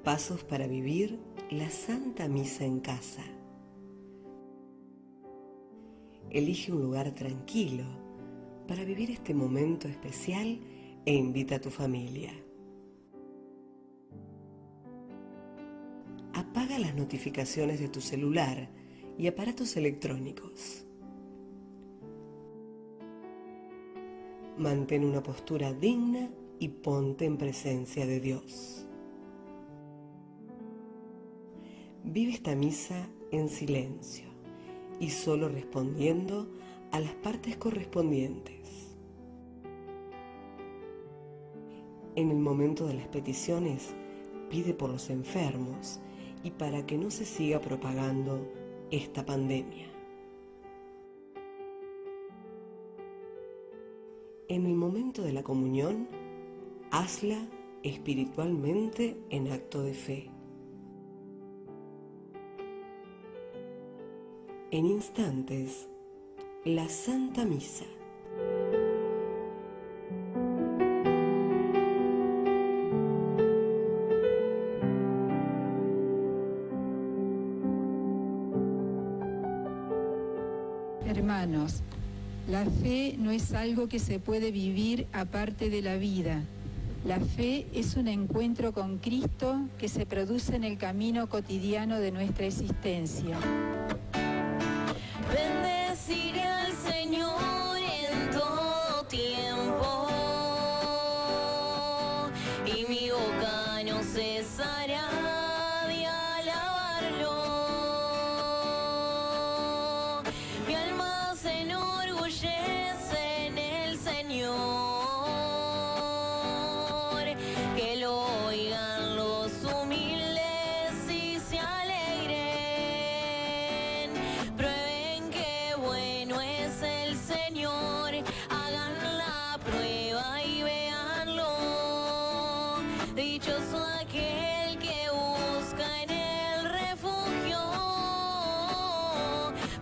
Pasos para vivir la Santa Misa en casa. Elige un lugar tranquilo para vivir este momento especial e invita a tu familia. Apaga las notificaciones de tu celular y aparatos electrónicos. Mantén una postura digna y ponte en presencia de Dios. Vive esta misa en silencio y solo respondiendo a las partes correspondientes. En el momento de las peticiones, pide por los enfermos y para que no se siga propagando esta pandemia. En el momento de la comunión, hazla espiritualmente en acto de fe. En instantes, la Santa Misa. Hermanos, la fe no es algo que se puede vivir aparte de la vida. La fe es un encuentro con Cristo que se produce en el camino cotidiano de nuestra existencia. Bendeciré al Señor en todo tiempo, y mi boca no cesará de alabarlo. Mi alma se enorgullece en el Señor, que lo oigan los humildes y se alegren. Prueben qué bueno es el Señor, hagan la prueba y véanlo. Dichoso aquel que busca en el refugio.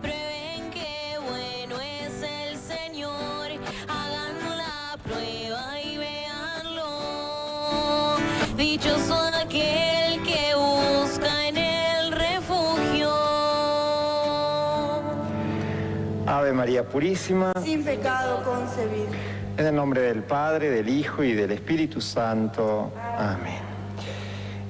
Prueben qué bueno es el Señor, hagan la prueba y véanlo. Dichoso aquel que busca en el refugio. Ave María Purísima, sin pecado concebido. en el nombre del Padre, del Hijo y del Espíritu Santo. Amén.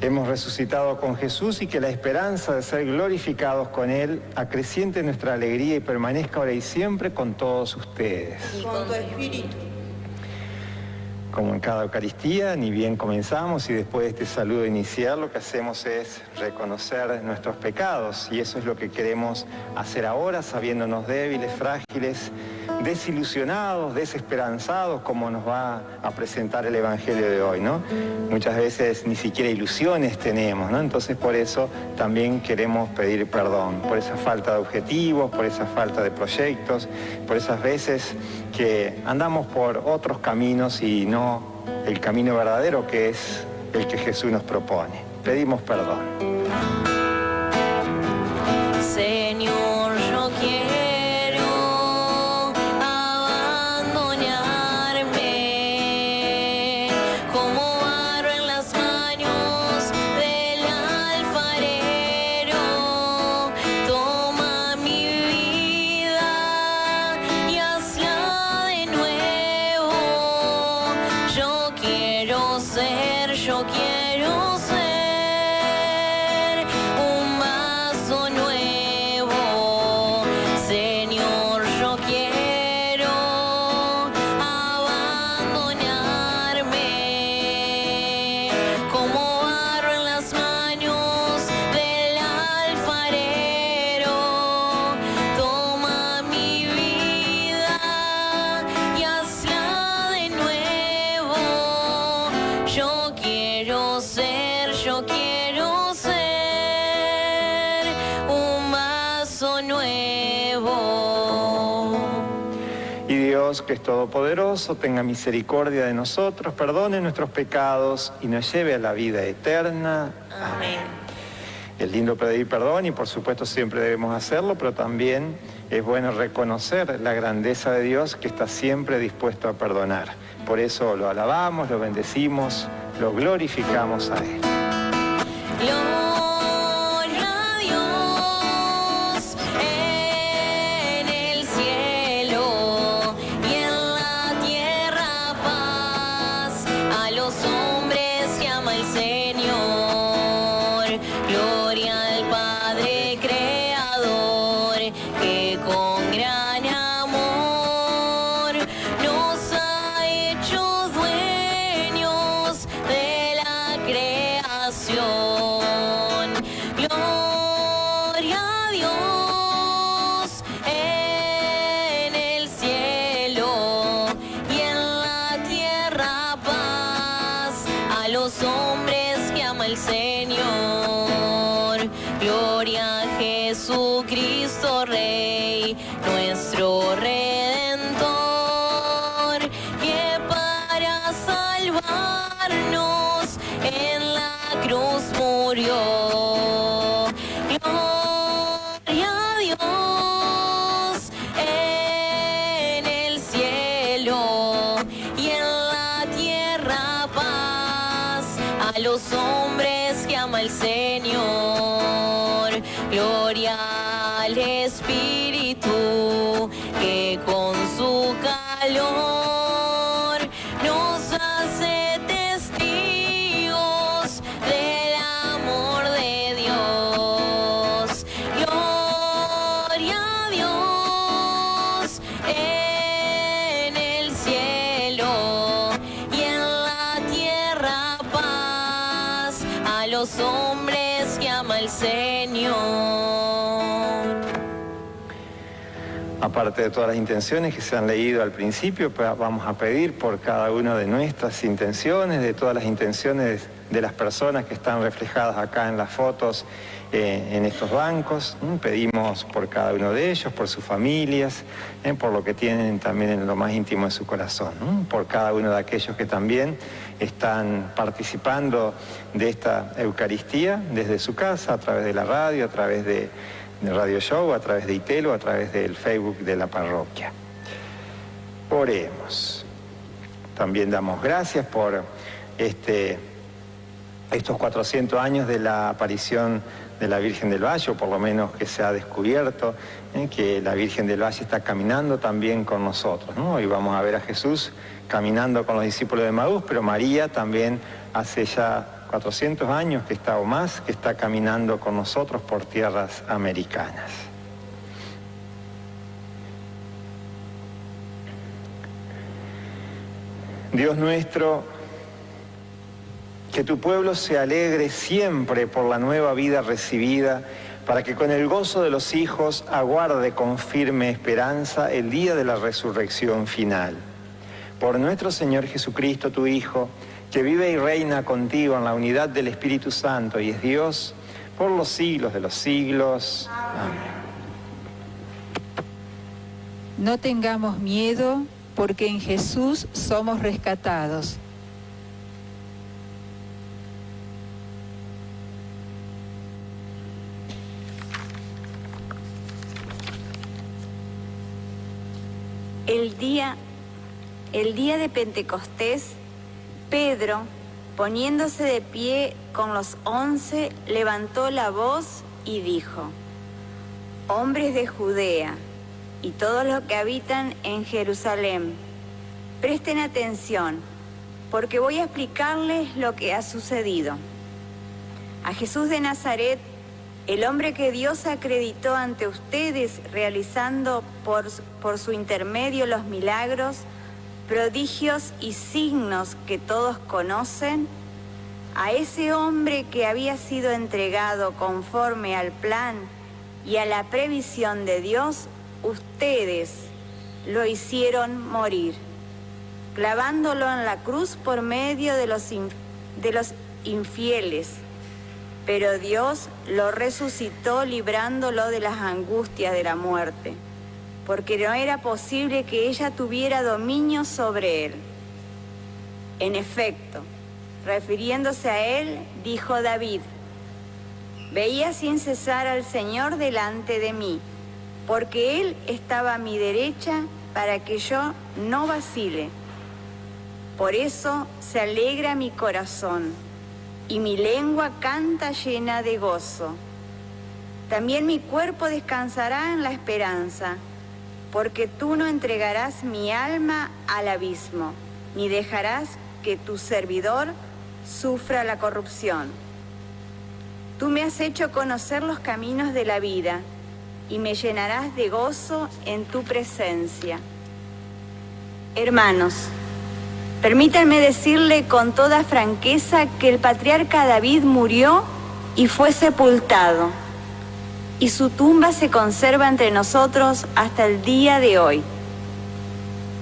Hemos resucitado con Jesús y que la esperanza de ser glorificados con Él acreciente nuestra alegría y permanezca ahora y siempre con todos ustedes. Y con tu espíritu. Como en cada Eucaristía, ni bien comenzamos y después de este saludo inicial lo que hacemos es reconocer nuestros pecados y eso es lo que queremos hacer ahora, sabiéndonos débiles, frágiles, desilusionados, desesperanzados, como nos va a presentar el Evangelio de hoy, ¿no? Muchas veces ni siquiera ilusiones tenemos, ¿no? Entonces por eso también queremos pedir perdón, por esa falta de objetivos, por esa falta de proyectos, por esas veces que andamos por otros caminos y no el camino verdadero que es el que Jesús nos propone. Pedimos perdón. Señor, yo quiero abandonarme como barro en las manos del alfarero. Toma mi vida y hazla de nuevo. Yo quiero ser un vaso nuevo. Señor, yo quiero abandonarme como barro en las manos del alfarero. Toma mi vida y hazla de nuevo. Yo quiero ser un vaso nuevo. Y Dios, que es todopoderoso, tenga misericordia de nosotros, perdone nuestros pecados y nos lleve a la vida eterna. Amén. Es lindo pedir perdón y por supuesto siempre debemos hacerlo, pero también es bueno reconocer la grandeza de Dios que está siempre dispuesto a perdonar. Por eso lo alabamos, lo bendecimos, lo glorificamos a Él. Señor. Gloria al Padre Creador, que con gran amor nos ha hecho dueños de la creación. Gloria a Dios en el cielo y en la tierra paz a los hombres que ama el Señor. Gloria a Jesucristo Rey, nuestro Redentor, que para salvarnos en la cruz murió. Gloria a Dios en el cielo y en la tierra paz a los hombres que ama el Señor. Gloria al Espíritu, que con su calor nos hace testigos del amor de Dios. Gloria a Dios en el cielo y en la tierra paz a los hombres que ama el Señor. Aparte de todas las intenciones que se han leído al principio, pues vamos a pedir por cada una de nuestras intenciones, de todas las intenciones de las personas que están reflejadas acá en las fotos, en estos bancos. Pedimos por cada uno de ellos, por sus familias, por lo que tienen también en lo más íntimo de su corazón, por cada uno de aquellos que también están participando de esta Eucaristía desde su casa, a través de la radio, a través de Radio Show, a través de Itelo, a través del Facebook de la parroquia. Oremos. También damos gracias por estos 400 años de la aparición de la Virgen del Valle, o por lo menos que se ha descubierto que la Virgen del Valle está caminando también con nosotros, ¿no? Hoy vamos a ver a Jesús caminando con los discípulos de Emaús, pero María también hace ya 400 años que está o más, que está caminando con nosotros por tierras americanas. Dios nuestro, que tu pueblo se alegre siempre por la nueva vida recibida, para que con el gozo de los hijos aguarde con firme esperanza el día de la resurrección final. Por nuestro Señor Jesucristo, tu Hijo, que vive y reina contigo en la unidad del Espíritu Santo y es Dios por los siglos de los siglos. Amén. No tengamos miedo, porque en Jesús somos rescatados. El día de Pentecostés, Pedro, poniéndose de pie con los 11, levantó la voz y dijo: hombres de Judea y todos los que habitan en Jerusalén, presten atención, porque voy a explicarles lo que ha sucedido. A Jesús de Nazaret, el hombre que Dios acreditó ante ustedes, realizando por su intermedio los milagros, prodigios y signos que todos conocen, a ese hombre que había sido entregado conforme al plan y a la previsión de Dios, ustedes lo hicieron morir, clavándolo en la cruz por medio de los infieles. Pero Dios lo resucitó librándolo de las angustias de la muerte, porque no era posible que ella tuviera dominio sobre él. En efecto, refiriéndose a él, dijo David: veía sin cesar al Señor delante de mí, porque él estaba a mi derecha para que yo no vacile. Por eso se alegra mi corazón, y mi lengua canta llena de gozo. También mi cuerpo descansará en la esperanza, porque tú no entregarás mi alma al abismo, ni dejarás que tu servidor sufra la corrupción. Tú me has hecho conocer los caminos de la vida y me llenarás de gozo en tu presencia. Hermanos, permítanme decirle con toda franqueza que el patriarca David murió y fue sepultado, y su tumba se conserva entre nosotros hasta el día de hoy.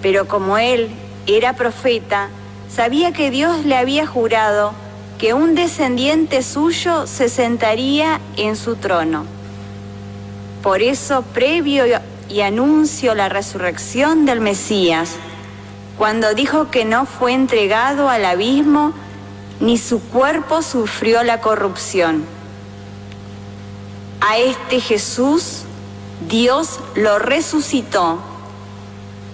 Pero como él era profeta, sabía que Dios le había jurado que un descendiente suyo se sentaría en su trono. Por eso, previo y anuncio la resurrección del Mesías, cuando dijo que no fue entregado al abismo, ni su cuerpo sufrió la corrupción. A este Jesús, Dios lo resucitó,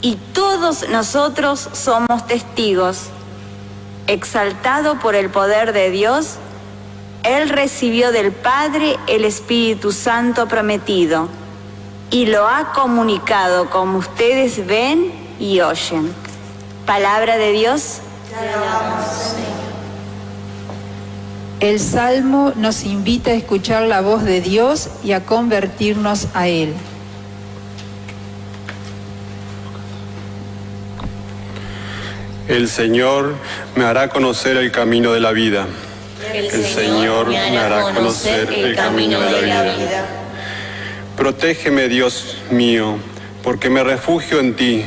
y todos nosotros somos testigos. Exaltado por el poder de Dios, Él recibió del Padre el Espíritu Santo prometido y lo ha comunicado como ustedes ven y oyen. Palabra de Dios. Te alabamos, Señor. El Salmo nos invita a escuchar la voz de Dios y a convertirnos a Él. El Señor me hará conocer el camino de la vida. El Señor me hará conocer el camino de la vida. Protégeme, Dios mío, porque me refugio en ti.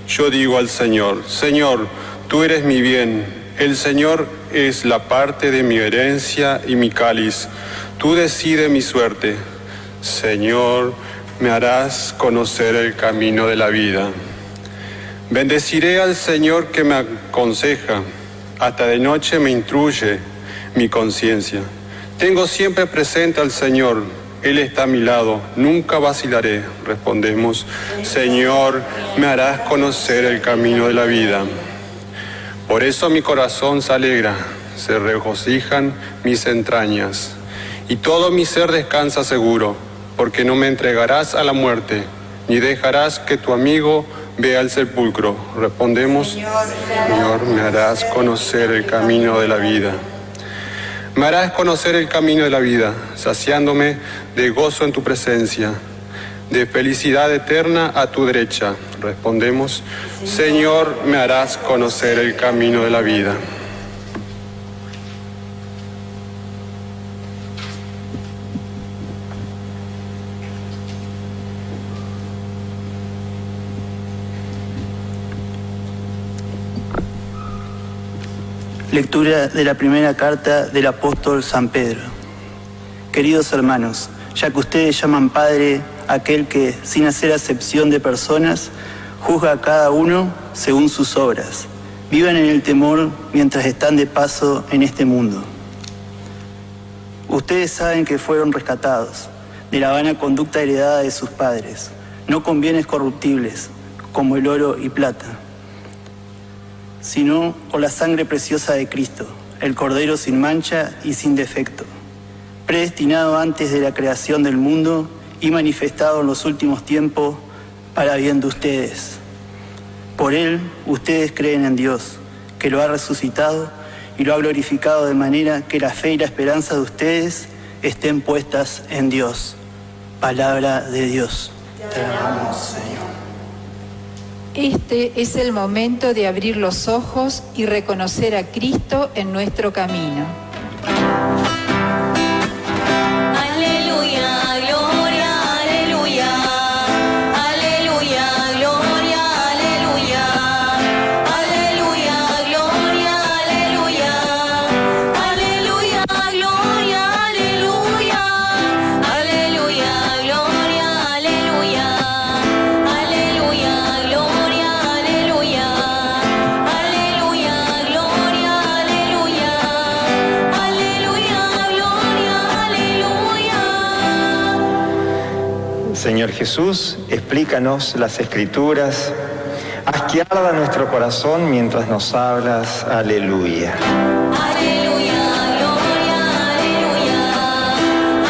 Yo digo al Señor, Señor, tú eres mi bien. El Señor es la parte de mi herencia y mi cáliz. Tú decides mi suerte. Señor, me harás conocer el camino de la vida. Bendeciré al Señor que me aconseja, hasta de noche me instruye mi conciencia. Tengo siempre presente al Señor, Él está a mi lado, nunca vacilaré. Respondemos, Señor, me harás conocer el camino de la vida. Por eso mi corazón se alegra, se regocijan mis entrañas, y todo mi ser descansa seguro, porque no me entregarás a la muerte, ni dejarás que tu amigo vea el sepulcro. Respondemos, Señor, me harás conocer el camino de la vida. Me harás conocer el camino de la vida, saciándome de gozo en tu presencia, de felicidad eterna a tu derecha. Respondemos, Señor, me harás conocer el camino de la vida. Lectura de la primera carta del apóstol San Pedro. Queridos hermanos, ya que ustedes llaman Padre a aquel que, sin hacer acepción de personas, juzga a cada uno según sus obras, vivan en el temor mientras están de paso en este mundo. Ustedes saben que fueron rescatados de la vana conducta heredada de sus padres, no con bienes corruptibles, como el oro y plata, sino con la sangre preciosa de Cristo, el Cordero sin mancha y sin defecto, predestinado antes de la creación del mundo y manifestado en los últimos tiempos para bien de ustedes. Por Él, ustedes creen en Dios, que lo ha resucitado y lo ha glorificado, de manera que la fe y la esperanza de ustedes estén puestas en Dios. Palabra de Dios. Te alabamos, Señor. Este es el momento de abrir los ojos y reconocer a Cristo en nuestro camino. Aleluya, gloria, aleluya. Aleluya, gloria, aleluya. Aleluya, gloria, aleluya. Aleluya, gloria, aleluya. Aleluya, gloria, aleluya. Aleluya, gloria, aleluya. Aleluya, gloria, aleluya. Aleluya, gloria, aleluya. Señor Jesús, explícanos las Escrituras. Haz que arda nuestro corazón mientras nos hablas. Aleluya. Aleluya, gloria, aleluya.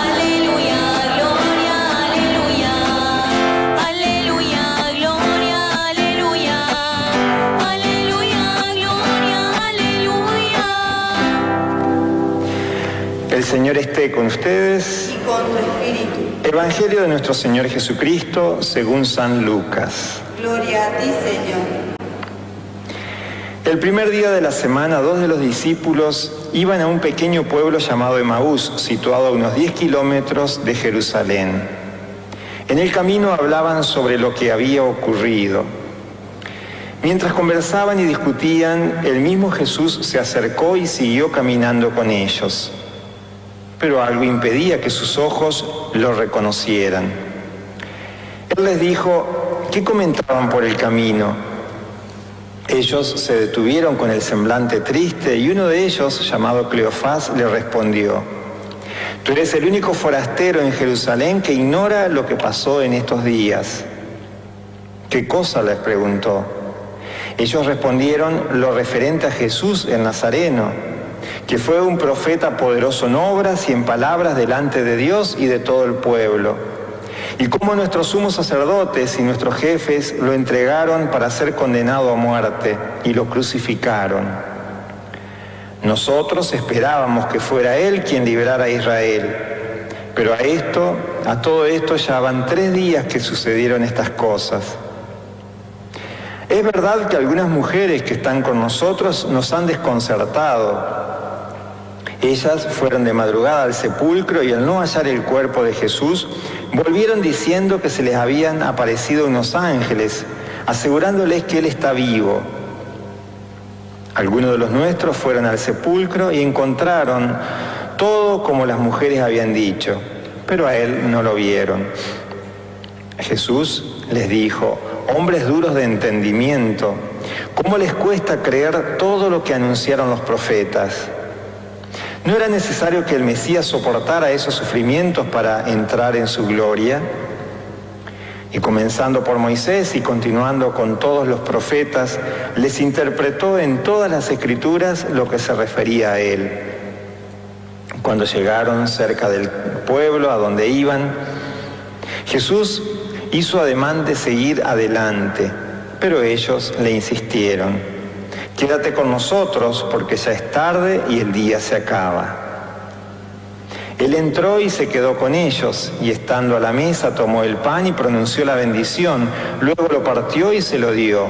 Aleluya, gloria, aleluya. Aleluya, gloria, aleluya. Aleluya, gloria, aleluya. El Señor esté con ustedes. Y con tu espíritu. Evangelio de nuestro Señor Jesucristo según San Lucas. Gloria a ti, Señor. El primer día de la semana, 2 de los discípulos iban a un pequeño pueblo llamado Emaús, situado a unos 10 kilómetros de Jerusalén. En el camino hablaban sobre lo que había ocurrido. Mientras conversaban y discutían, el mismo Jesús se acercó y siguió caminando con ellos. Pero algo impedía que sus ojos lo reconocieran. Él les dijo, ¿qué comentaban por el camino? Ellos se detuvieron con el semblante triste y uno de ellos, llamado Cleofás, le respondió, tú eres el único forastero en Jerusalén que ignora lo que pasó en estos días. ¿Qué cosa? Les preguntó. Ellos respondieron lo referente a Jesús el Nazareno, que fue un profeta poderoso en obras y en palabras delante de Dios y de todo el pueblo. Y cómo nuestros sumos sacerdotes y nuestros jefes lo entregaron para ser condenado a muerte y lo crucificaron. Nosotros esperábamos que fuera Él quien librara a Israel, pero a todo esto ya van 3 días que sucedieron estas cosas. Es verdad que algunas mujeres que están con nosotros nos han desconcertado. Ellas fueron de madrugada al sepulcro y al no hallar el cuerpo de Jesús, volvieron diciendo que se les habían aparecido unos ángeles, asegurándoles que Él está vivo. Algunos de los nuestros fueron al sepulcro y encontraron todo como las mujeres habían dicho, pero a Él no lo vieron. Jesús les dijo, hombres duros de entendimiento, ¿cómo les cuesta creer todo lo que anunciaron los profetas? ¿No era necesario que el Mesías soportara esos sufrimientos para entrar en su gloria? Y comenzando por Moisés y continuando con todos los profetas, les interpretó en todas las Escrituras lo que se refería a Él. Cuando llegaron cerca del pueblo a donde iban, Jesús hizo ademán de seguir adelante, pero ellos le insistieron. Quédate con nosotros porque ya es tarde y el día se acaba. Él entró y se quedó con ellos, y estando a la mesa tomó el pan y pronunció la bendición, luego lo partió y se lo dio.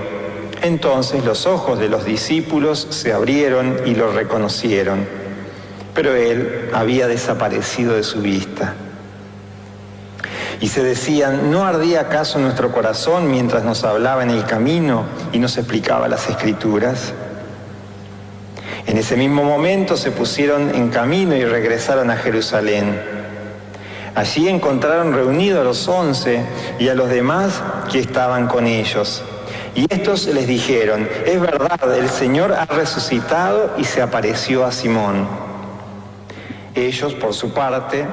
Entonces los ojos de los discípulos se abrieron y lo reconocieron, pero él había desaparecido de su vista. Y se decían, ¿no ardía acaso nuestro corazón mientras nos hablaba en el camino y nos explicaba las Escrituras? En ese mismo momento se pusieron en camino y regresaron a Jerusalén. Allí encontraron reunidos a los 11 y a los demás que estaban con ellos. Y estos les dijeron, es verdad, el Señor ha resucitado y se apareció a Simón. Ellos, por su parte,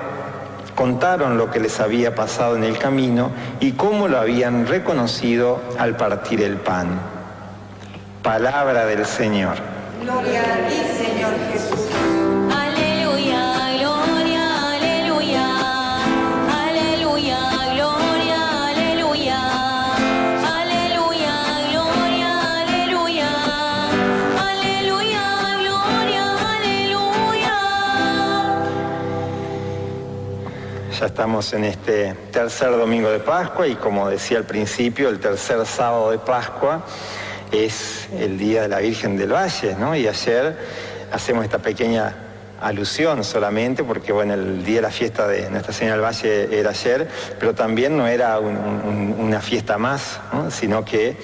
contaron lo que les había pasado en el camino y cómo lo habían reconocido al partir el pan. Palabra del Señor. Gloria a ti, Señor Jesús. Aleluya, gloria, aleluya. Aleluya, gloria, aleluya. Aleluya, gloria, aleluya. Aleluya, gloria, aleluya. Ya estamos en este tercer domingo de Pascua y como decía al principio, el tercer sábado de Pascua es el Día de la Virgen del Valle, ¿no? Y ayer hacemos esta pequeña alusión solamente porque, bueno, el día de la fiesta de Nuestra Señora del Valle era ayer, pero también no era una fiesta más, ¿no? Sino que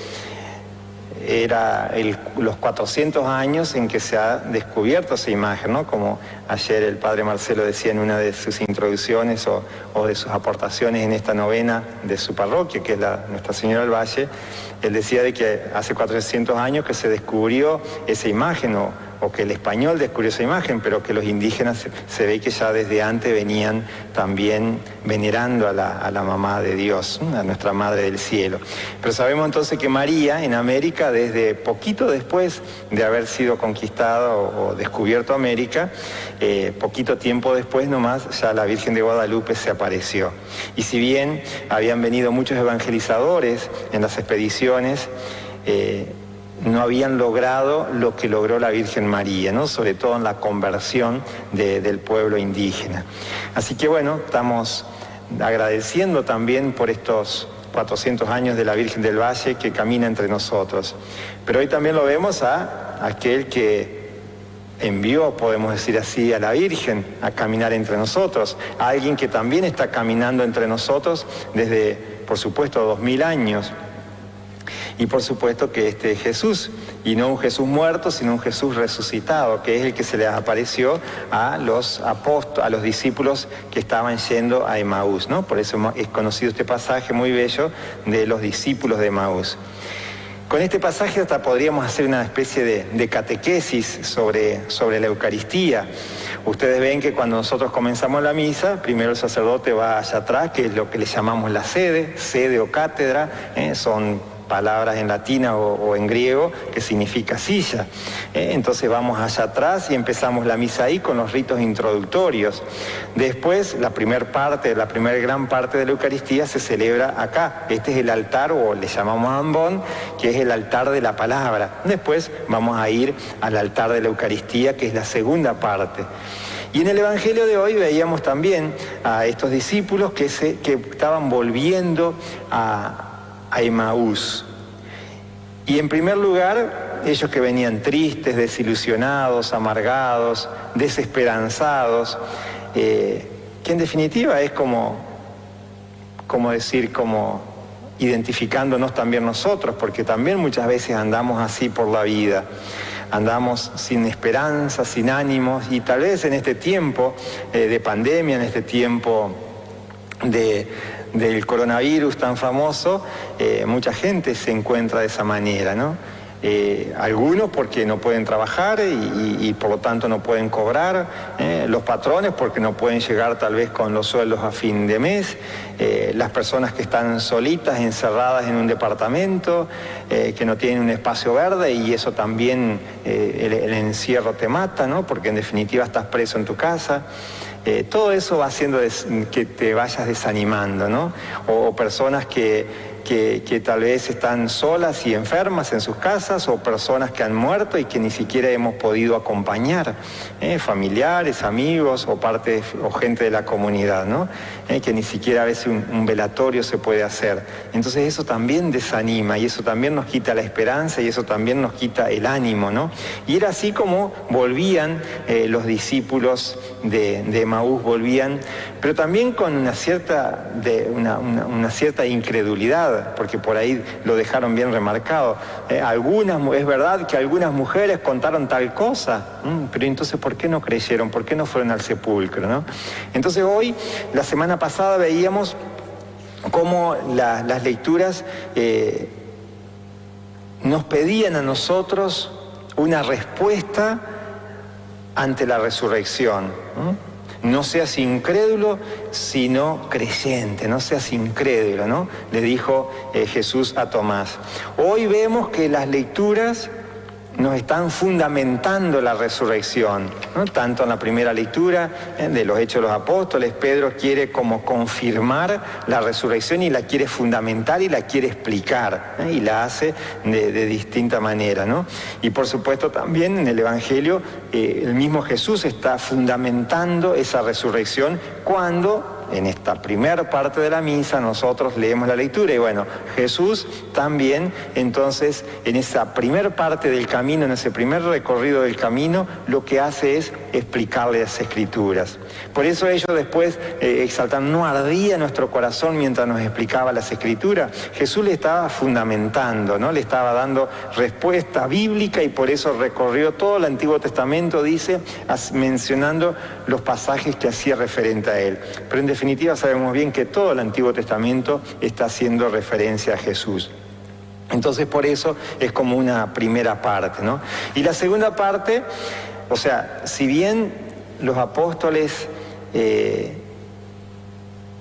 era los 400 años en que se ha descubierto esa imagen, ¿no? Como ayer el padre Marcelo decía en una de sus introducciones o de sus aportaciones en esta novena de su parroquia, que es la Nuestra Señora del Valle, él decía de que hace 400 años que se descubrió esa imagen o que el español descubrió esa imagen, pero que los indígenas se ve que ya desde antes venían también venerando a la mamá de Dios, a nuestra Madre del Cielo. Pero sabemos entonces que María en América, desde poquito después de haber sido conquistada o descubierto América, poquito tiempo después nomás ya la Virgen de Guadalupe se apareció. Y si bien habían venido muchos evangelizadores en las expediciones, no habían logrado lo que logró la Virgen María, ¿no? Sobre todo en la conversión del pueblo indígena. Así que bueno, estamos agradeciendo también por estos 400 años de la Virgen del Valle que camina entre nosotros. Pero hoy también lo vemos a aquel que envió, podemos decir así, a la Virgen a caminar entre nosotros, a alguien que también está caminando entre nosotros desde, por supuesto, 2000 años. Y por supuesto que este es Jesús, y no un Jesús muerto, sino un Jesús resucitado, que es el que se les apareció a los apóstoles, a los discípulos que estaban yendo a Emaús, ¿no? Por eso es conocido este pasaje muy bello de los discípulos de Emaús. Con este pasaje hasta podríamos hacer una especie de catequesis sobre la Eucaristía. Ustedes ven que cuando nosotros comenzamos la misa, primero el sacerdote va allá atrás, que es lo que le llamamos la sede o cátedra, son palabras en latín o en griego que significa silla. Entonces vamos allá atrás y empezamos la misa ahí con los ritos introductorios. Después la primera gran parte de la Eucaristía se celebra acá. Este es el altar, o le llamamos ambón, que es el altar de la palabra. Después vamos a ir al altar de la Eucaristía, que es la segunda parte. Y en el Evangelio de hoy veíamos también a estos discípulos que estaban volviendo a Emaús. Y en primer lugar, ellos que venían tristes, desilusionados, amargados, desesperanzados, que en definitiva es como identificándonos también nosotros, porque también muchas veces andamos así por la vida. Andamos sin esperanza, sin ánimos, y tal vez en este tiempo de pandemia, en este tiempo del coronavirus tan famoso, mucha gente se encuentra de esa manera, ¿no? Algunos porque no pueden trabajar y por lo tanto no pueden cobrar, los patrones porque no pueden llegar tal vez con los sueldos a fin de mes, las personas que están solitas, encerradas en un departamento, que no tienen un espacio verde, y eso también, el encierro te mata, ¿no? Porque en definitiva estás preso en tu casa. Todo eso va haciendo que te vayas desanimando, ¿no? O personas que tal vez están solas y enfermas en sus casas, o personas que han muerto y que ni siquiera hemos podido acompañar, familiares, amigos o gente de la comunidad, ¿no? Que ni siquiera a veces un velatorio se puede hacer. Entonces eso también desanima, y eso también nos quita la esperanza, y eso también nos quita el ánimo, ¿no? Y era así como volvían los discípulos de Emaús, volvían, pero también con una cierta incredulidad, porque por ahí lo dejaron bien remarcado. Es verdad que algunas mujeres contaron tal cosa, pero entonces ¿por qué no creyeron? ¿Por qué no fueron al sepulcro, no? Entonces hoy, la semana pasada, veíamos cómo las lecturas nos pedían a nosotros una respuesta ante la resurrección. No seas incrédulo, sino creyente, no seas incrédulo, ¿no? Le dijo Jesús a Tomás. Hoy vemos que las lecturas nos están fundamentando la resurrección, ¿no? Tanto en la primera lectura de los Hechos de los Apóstoles, Pedro quiere como confirmar la resurrección, y la quiere fundamentar y la quiere explicar, y la hace de distinta manera, ¿no? Y por supuesto también en el Evangelio el mismo Jesús está fundamentando esa resurrección cuando en esta primera parte de la misa nosotros leemos la lectura. Y bueno, Jesús también, entonces, en esa primera parte del camino, en ese primer recorrido del camino, lo que hace es explicarle las Escrituras. Por eso ellos después exaltan, no ardía nuestro corazón mientras nos explicaba las Escrituras. Jesús le estaba fundamentando, ¿no? Le estaba dando respuesta bíblica, y por eso recorrió todo el Antiguo Testamento, dice, mencionando los pasajes que hacía referente a él. Pero en definitiva sabemos bien que todo el Antiguo Testamento está haciendo referencia a Jesús. Entonces por eso es como una primera parte, ¿no? Y la segunda parte, o sea, si bien los apóstoles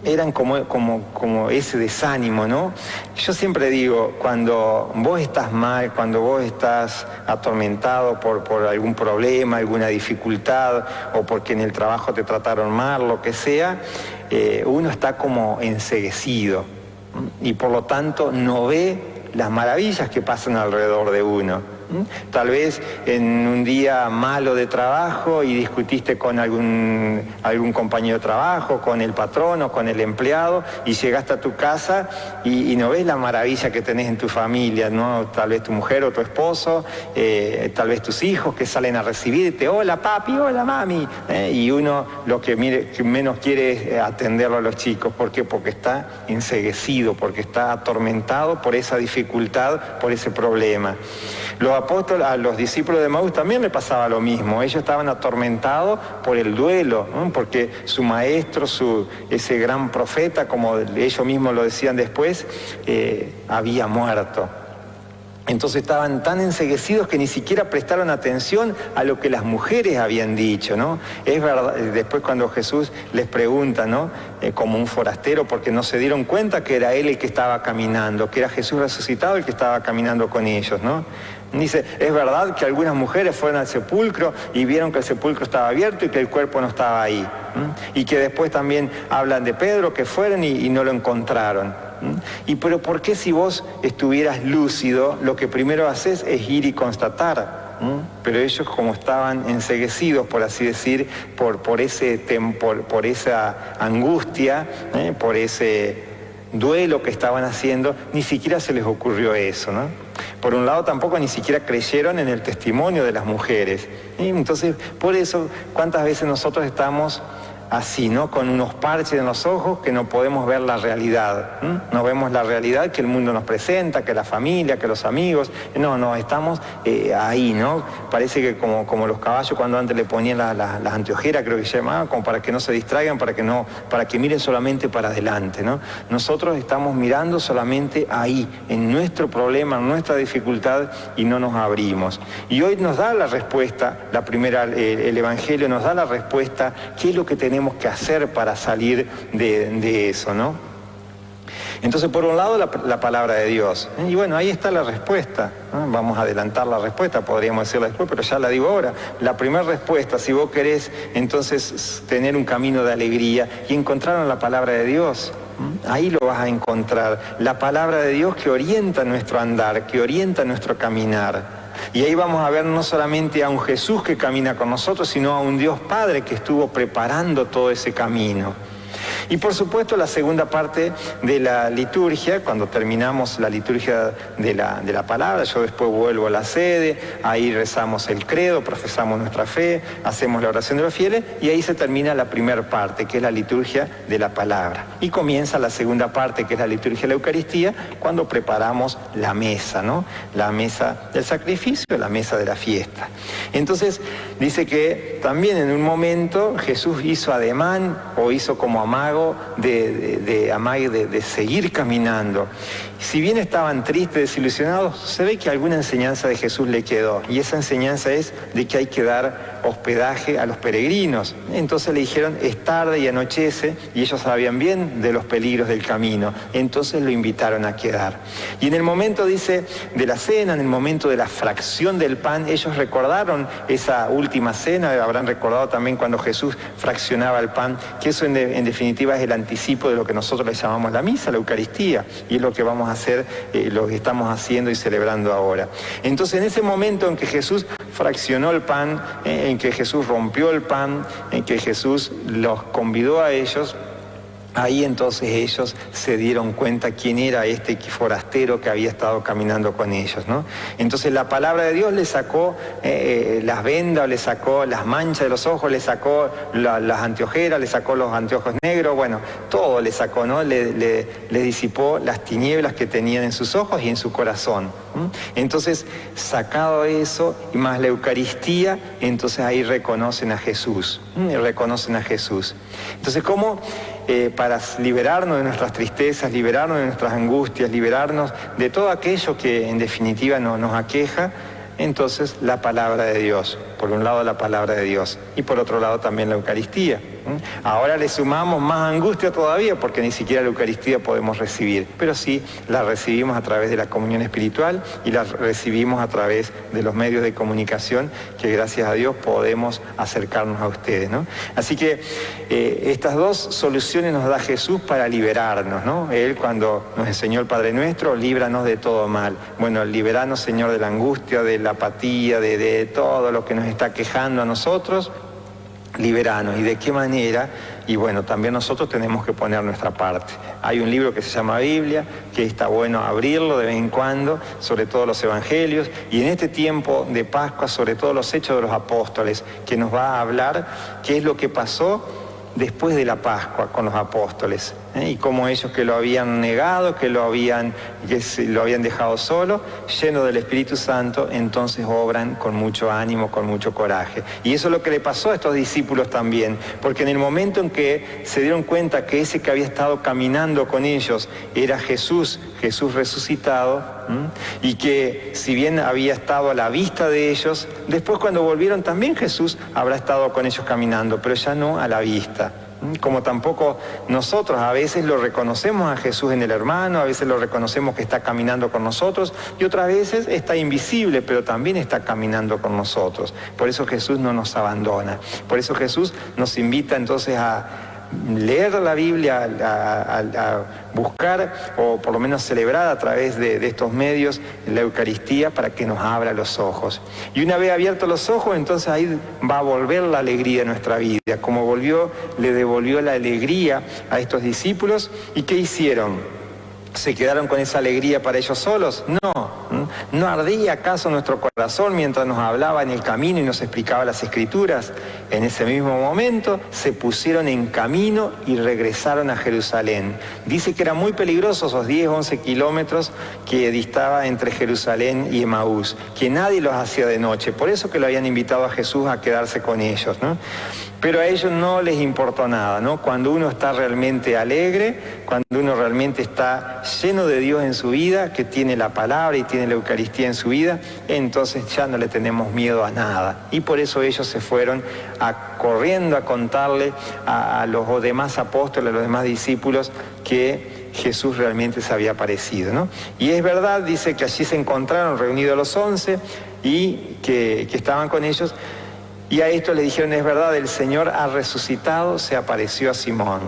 eran como ese desánimo, ¿no? Yo siempre digo, cuando vos estás mal, cuando vos estás atormentado por algún problema, alguna dificultad, o porque en el trabajo te trataron mal, lo que sea, uno está como enceguecido, y por lo tanto no ve las maravillas que pasan alrededor de uno. Tal vez en un día malo de trabajo y discutiste con algún compañero de trabajo, con el patrón o con el empleado, y llegaste a tu casa y no ves la maravilla que tenés en tu familia, ¿no? Tal vez tu mujer o tu esposo, tal vez tus hijos que salen a recibirte, hola papi, hola mami, y uno lo que menos quiere es atenderlo a los chicos. ¿Por qué? Porque está enceguecido, porque está atormentado por esa dificultad, por ese problema. Los apóstoles, a los discípulos de Emaús también le pasaba lo mismo. Ellos estaban atormentados por el duelo, ¿no? Porque su maestro, ese gran profeta, como ellos mismos lo decían después, había muerto. Entonces estaban tan enceguecidos que ni siquiera prestaron atención a lo que las mujeres habían dicho, ¿no? Es verdad, después cuando Jesús les pregunta, ¿no? Como un forastero, porque no se dieron cuenta que era él el que estaba caminando, que era Jesús resucitado el que estaba caminando con ellos, ¿no? Dice, es verdad que algunas mujeres fueron al sepulcro y vieron que el sepulcro estaba abierto y que el cuerpo no estaba ahí. Y que después también hablan de Pedro, que fueron y no lo encontraron. Pero ¿por qué si vos estuvieras lúcido, lo que primero haces es ir y constatar? Pero ellos, como estaban enceguecidos, por así decir, por esa angustia, por ese duelo que estaban haciendo, ni siquiera se les ocurrió eso, ¿no? Por un lado, tampoco ni siquiera creyeron en el testimonio de las mujeres. Entonces, por eso, ¿cuántas veces nosotros estamos así, ¿no? Con unos parches en los ojos que no podemos ver la realidad. No vemos la realidad que el mundo nos presenta, que la familia, que los amigos. No, estamos ahí, ¿no? Parece que como los caballos cuando antes le ponían las anteojeras, creo que se llamaban, como para que no se distraigan, para que miren solamente para adelante, ¿no? Nosotros estamos mirando solamente ahí, en nuestro problema, en nuestra dificultad, y no nos abrimos. Y hoy nos da la respuesta, el Evangelio nos da la respuesta, ¿qué es lo que tenemos que hacer para salir de eso, ¿no? Entonces, por un lado, la palabra de Dios. Y bueno, ahí está la respuesta, ¿no? Vamos a adelantar la respuesta, podríamos decirla después, pero ya la digo ahora. La primera respuesta, si vos querés entonces tener un camino de alegría y encontrar en la palabra de Dios, ahí lo vas a encontrar. La palabra de Dios que orienta nuestro andar, que orienta nuestro caminar. Y ahí vamos a ver no solamente a un Jesús que camina con nosotros, sino a un Dios Padre que estuvo preparando todo ese camino. Y por supuesto la segunda parte de la liturgia, cuando terminamos la liturgia de la palabra, yo después vuelvo a la sede, ahí rezamos el credo, profesamos nuestra fe, hacemos la oración de los fieles y ahí se termina la primera parte, que es la liturgia de la palabra. Y comienza la segunda parte, que es la liturgia de la Eucaristía, cuando preparamos la mesa, ¿no? La mesa del sacrificio, la mesa de la fiesta. Entonces dice que también en un momento Jesús hizo ademán o hizo como amago de seguir caminando. Si bien estaban tristes, desilusionados, se ve que alguna enseñanza de Jesús le quedó, y esa enseñanza es de que hay que dar hospedaje a los peregrinos. Entonces le dijeron, es tarde y anochece, y ellos sabían bien de los peligros del camino, entonces lo invitaron a quedar. Y en el momento, dice, de la cena, en el momento de la fracción del pan, ellos recordaron esa última cena, habrán recordado también cuando Jesús fraccionaba el pan, que eso en definitiva es el anticipo de lo que nosotros le llamamos la misa, la Eucaristía, y es lo que vamos a hacer, lo que estamos haciendo y celebrando ahora. Entonces, en ese momento en que Jesús fraccionó el pan, en que Jesús rompió el pan, en que Jesús los convidó a ellos, ahí entonces ellos se dieron cuenta quién era este forastero que había estado caminando con ellos, ¿no? Entonces la palabra de Dios le sacó las vendas, le sacó las manchas de los ojos, le sacó las anteojeras, le sacó los anteojos negros, bueno, todo le sacó, ¿no? Le disipó las tinieblas que tenían en sus ojos y en su corazón. Entonces, sacado eso y más la Eucaristía, entonces ahí reconocen a Jesús, reconocen a Jesús. Entonces, ¿cómo? Para liberarnos de nuestras tristezas, liberarnos de nuestras angustias, liberarnos de todo aquello que en definitiva nos aqueja, entonces la palabra de Dios. Por un lado la palabra de Dios y por otro lado también la Eucaristía. Ahora le sumamos más angustia todavía porque ni siquiera la Eucaristía podemos recibir, pero sí la recibimos a través de la comunión espiritual y la recibimos a través de los medios de comunicación que gracias a Dios podemos acercarnos a ustedes, ¿no? Así que estas dos soluciones nos da Jesús para liberarnos, ¿no? Él cuando nos enseñó el Padre Nuestro, líbranos de todo mal. Bueno, liberanos, Señor, de la angustia, de la apatía, de todo lo que nos está quejando a nosotros, liberanos. ¿Y de qué manera? Y bueno, también nosotros tenemos que poner nuestra parte. Hay un libro que se llama Biblia, que está bueno abrirlo de vez en cuando, sobre todo los evangelios, y en este tiempo de Pascua, sobre todo los Hechos de los Apóstoles, que nos va a hablar qué es lo que pasó después de la Pascua con los apóstoles, y cómo ellos que lo habían negado, que lo habían dejado solo, lleno del Espíritu Santo, entonces obran con mucho ánimo, con mucho coraje. Y eso es lo que le pasó a estos discípulos también, porque en el momento en que se dieron cuenta que ese que había estado caminando con ellos era Jesús resucitado, y que si bien había estado a la vista de ellos, después cuando volvieron también Jesús habrá estado con ellos caminando, pero ya no a la vista. Como tampoco nosotros a veces lo reconocemos a Jesús en el hermano, a veces lo reconocemos que está caminando con nosotros y otras veces está invisible, pero también está caminando con nosotros. Por eso Jesús no nos abandona. Por eso Jesús nos invita entonces a leer la Biblia, a buscar o por lo menos celebrar a través de estos medios la Eucaristía para que nos abra los ojos. Y una vez abiertos los ojos, entonces ahí va a volver la alegría en nuestra vida. Como le devolvió la alegría a estos discípulos. ¿Y qué hicieron? ¿Se quedaron con esa alegría para ellos solos? ¿No ardía acaso nuestro corazón mientras nos hablaba en el camino y nos explicaba las Escrituras? En ese mismo momento se pusieron en camino y regresaron a Jerusalén. Dice que eran muy peligrosos esos 10, 11 kilómetros que distaba entre Jerusalén y Emaús, que nadie los hacía de noche, por eso que lo habían invitado a Jesús a quedarse con ellos, ¿no? Pero a ellos no les importó nada, ¿no? Cuando uno está realmente alegre, cuando uno realmente está lleno de Dios en su vida, que tiene la palabra y tiene la Eucaristía en su vida, entonces ya no le tenemos miedo a nada. Y por eso ellos se fueron corriendo a contarle a los demás apóstoles, a los demás discípulos, que Jesús realmente se había aparecido, ¿no? Y es verdad, dice que allí se encontraron reunidos los 11 y que estaban con ellos. Y a esto le dijeron, es verdad, el Señor ha resucitado, se apareció a Simón.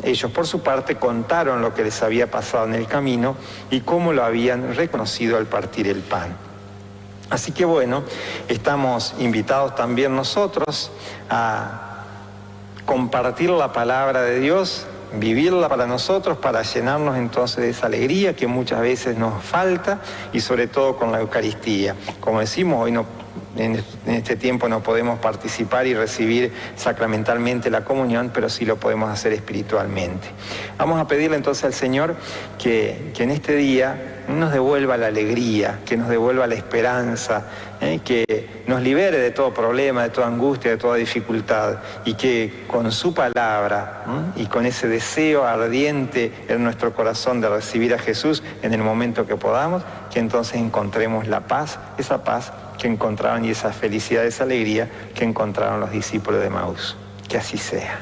Ellos por su parte contaron lo que les había pasado en el camino y cómo lo habían reconocido al partir el pan. Así que bueno, estamos invitados también nosotros a compartir la palabra de Dios, vivirla para nosotros, para llenarnos entonces de esa alegría que muchas veces nos falta y sobre todo con la Eucaristía. Como decimos, hoy en este tiempo no podemos participar y recibir sacramentalmente la comunión, pero sí lo podemos hacer espiritualmente. Vamos a pedirle entonces al Señor que en este día nos devuelva la alegría, que nos devuelva la esperanza, que nos libere de todo problema, de toda angustia, de toda dificultad, y que con su palabra y con ese deseo ardiente en nuestro corazón de recibir a Jesús en el momento que podamos, que entonces encontremos la paz, esa paz que encontraron y esa felicidad, esa alegría que encontraron los discípulos de Emaús. Que así sea.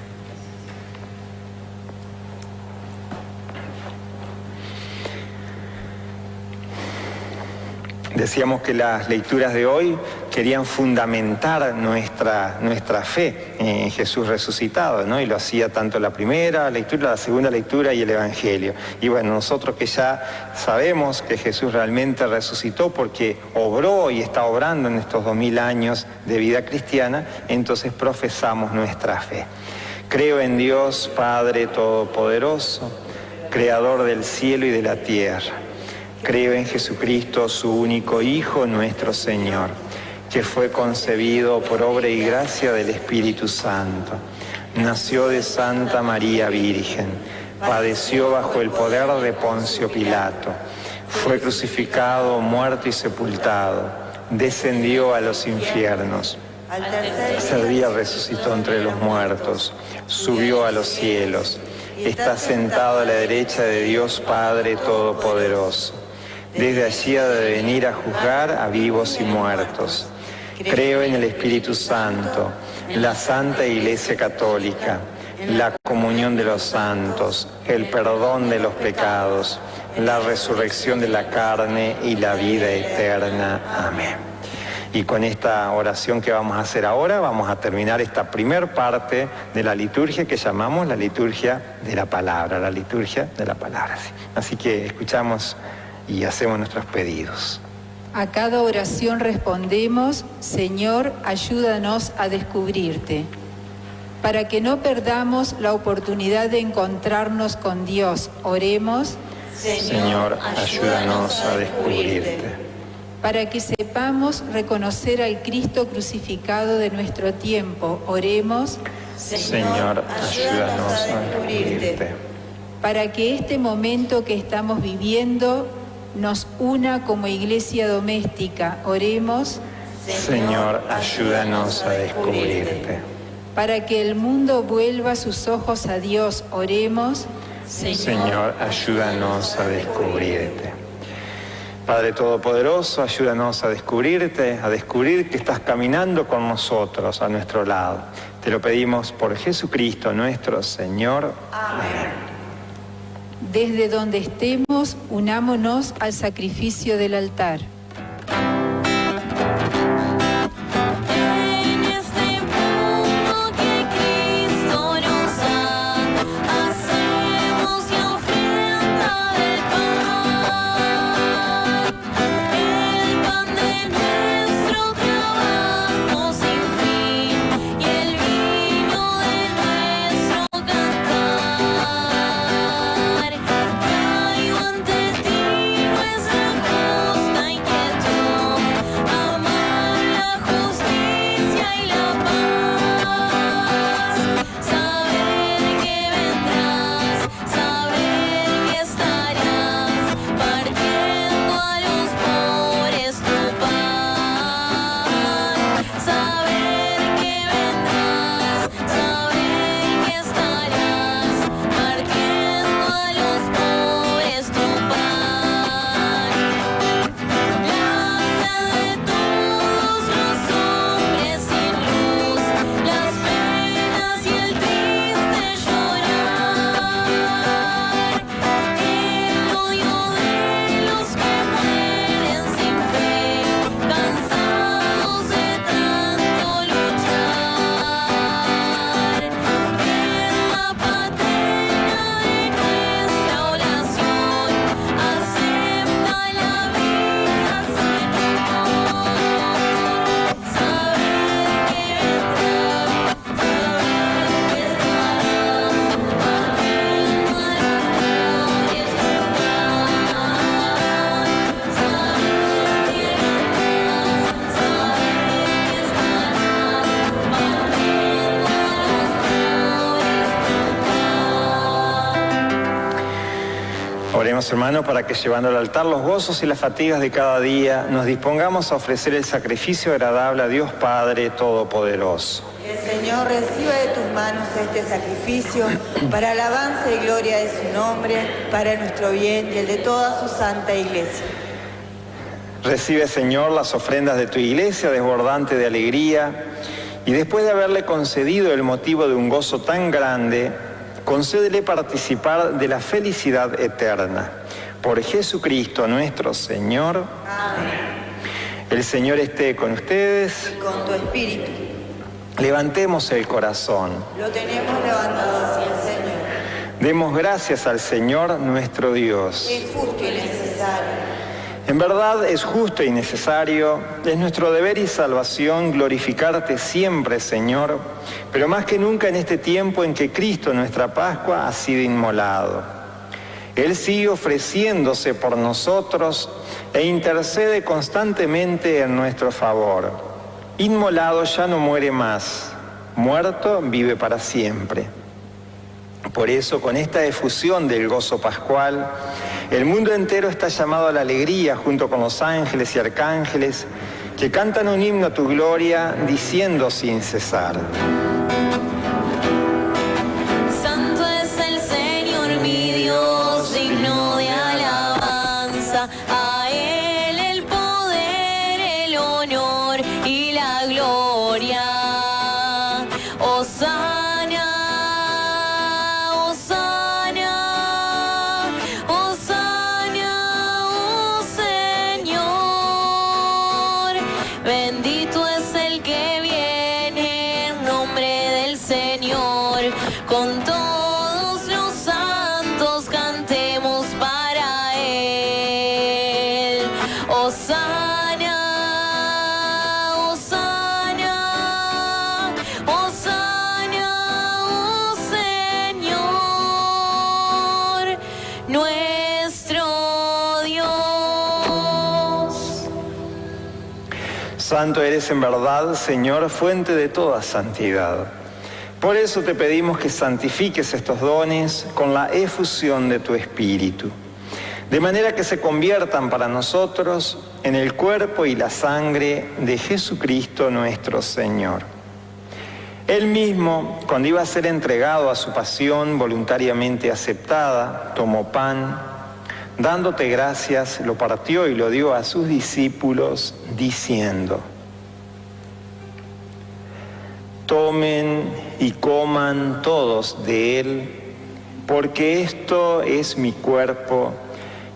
Decíamos que las lecturas de hoy querían fundamentar nuestra fe en Jesús resucitado, ¿no? Y lo hacía tanto la primera lectura, la segunda lectura y el Evangelio. Y bueno, nosotros que ya sabemos que Jesús realmente resucitó porque obró y está obrando en estos 2000 años de vida cristiana, entonces profesamos nuestra fe. Creo en Dios, Padre Todopoderoso, Creador del cielo y de la tierra. Creo en Jesucristo, su único Hijo, nuestro Señor, que fue concebido por obra y gracia del Espíritu Santo. Nació de Santa María Virgen, padeció bajo el poder de Poncio Pilato, fue crucificado, muerto y sepultado, descendió a los infiernos. Al tercer día resucitó entre los muertos, subió a los cielos, está sentado a la derecha de Dios Padre Todopoderoso. Desde allí ha de venir a juzgar a vivos y muertos. Creo en el Espíritu Santo, la Santa Iglesia Católica, la comunión de los santos, el perdón de los pecados, la resurrección de la carne y la vida eterna. Amén. Y con esta oración que vamos a hacer ahora, vamos a terminar esta primer parte de la liturgia que llamamos la liturgia de la palabra, la liturgia de la palabra. Así que escuchamos y hacemos nuestros pedidos. A cada oración respondemos: Señor, ayúdanos a descubrirte. Para que no perdamos la oportunidad de encontrarnos con Dios, oremos: Señor, ayúdanos a descubrirte. Para que sepamos reconocer al Cristo crucificado de nuestro tiempo, oremos: Señor, ayúdanos a descubrirte. Para que este momento que estamos viviendo nos una como iglesia doméstica, oremos: Señor, ayúdanos a descubrirte. Para que el mundo vuelva sus ojos a Dios, oremos: Señor, ayúdanos a descubrirte. Padre Todopoderoso, ayúdanos a descubrirte, a descubrir que estás caminando con nosotros, a nuestro lado. Te lo pedimos por Jesucristo nuestro Señor. Amén. Desde donde estemos, unámonos al sacrificio del altar. Oremos, hermano, para que llevando al altar los gozos y las fatigas de cada día, nos dispongamos a ofrecer el sacrificio agradable a Dios Padre Todopoderoso. Que el Señor reciba de tus manos este sacrificio para alabanza y gloria de su nombre, para nuestro bien y el de toda su santa iglesia. Recibe, Señor, las ofrendas de tu iglesia desbordante de alegría, y después de haberle concedido el motivo de un gozo tan grande, concédele participar de la felicidad eterna. Por Jesucristo nuestro Señor. Amén. El Señor esté con ustedes. Y con tu espíritu. Levantemos el corazón. Lo tenemos levantado hacia el Señor. Demos gracias al Señor nuestro Dios. Es justo y necesario. En verdad es justo y necesario, es nuestro deber y salvación glorificarte siempre, Señor, pero más que nunca en este tiempo en que Cristo, nuestra Pascua, ha sido inmolado. Él sigue ofreciéndose por nosotros e intercede constantemente en nuestro favor. Inmolado ya no muere más, muerto vive para siempre. Por eso, con esta efusión del gozo pascual, el mundo entero está llamado a la alegría junto con los ángeles y arcángeles que cantan un himno a tu gloria diciendo sin cesar. Santo es el Señor mi Dios, digno de alabanza. A Él el poder, el honor y la gloria. Hosana Santo eres en verdad, Señor, fuente de toda santidad. Por eso te pedimos que santifiques estos dones con la efusión de tu Espíritu, de manera que se conviertan para nosotros en el cuerpo y la sangre de Jesucristo nuestro Señor. Él mismo, cuando iba a ser entregado a su pasión voluntariamente aceptada, tomó pan, dándote gracias, lo partió y lo dio a sus discípulos, diciendo: tomen y coman todos de él, porque esto es mi cuerpo,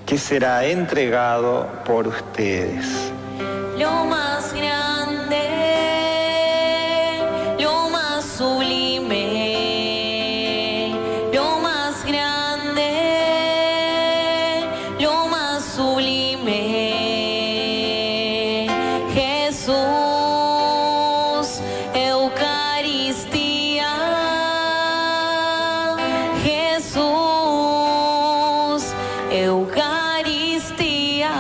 que será entregado por ustedes. Lo más grande, lo más sublime, lo más grande, lo más sublime. Jesús, Eucaristía, Jesús, Eucaristía.